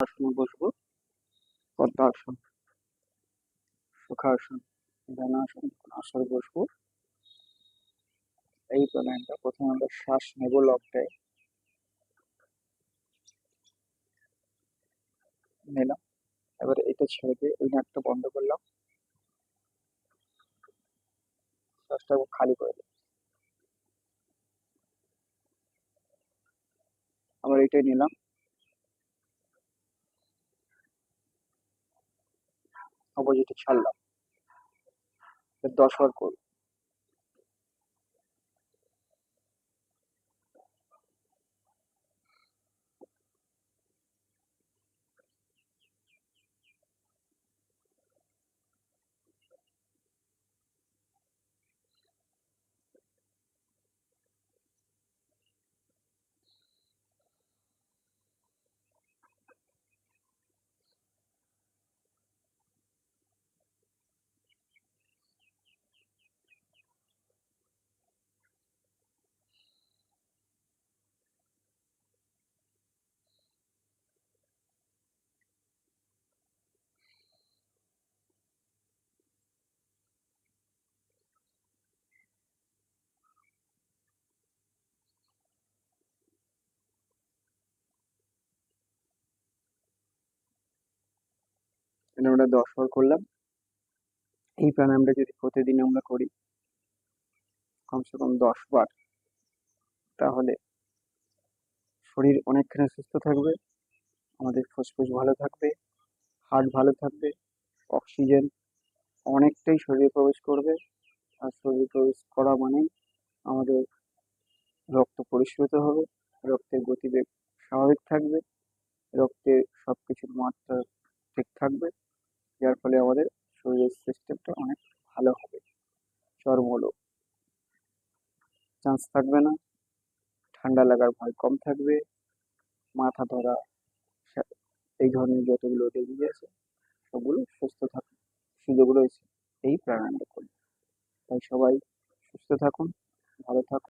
আসনে বসবো। পদ্মাসন, সুখাসন, ধ্যানাসন, আসরে বসবো। এই প্রাণায়ামটা প্রথমে আমরা শ্বাস নেব লকটায়, নিলাম। এবার এটা ছেড়ে দিয়ে ওই নাকটা বন্ধ করলাম, শ্বাসটা খালি করে দিলাম। আবার এটাই নিলাম, অপোজিটে ছাড়লাম। 10 বার করব। আমরা 10 বার করলাম। এই প্রাণায়ামটা যদি প্রতিদিন আমরা করি কমসে কম 10 বার, তাহলে শরীর অনেকখানি সুস্থ থাকবে, আমাদের ফুসফুস ভালো থাকবে, হার্ট ভালো থাকবে, অক্সিজেন অনেকটাই শরীরে প্রবেশ করবে। আর শরীরে প্রবেশ করা মানে আমাদের রক্ত পরিস্রুত হবে, রক্তের গতিবেগ স্বাভাবিক থাকবে, রক্তের সবকিছুর মাত্রা ঠিক থাকবে, যার ফলে আমাদের শরীরের সিস্টেমটা অনেক ভালো হবে। চর্মরোগ চান্স থাকবে না, ঠান্ডা লাগার ভয় কম থাকবে, মাথা ধরা, এই ধরনের যতগুলো ডিজিজ আছে সবগুলো সুস্থ থাকার সুযোগ রয়েছে এই প্রাণায়ামটা করলে। তাই সবাই সুস্থ থাকুন, ভালো থাকুন।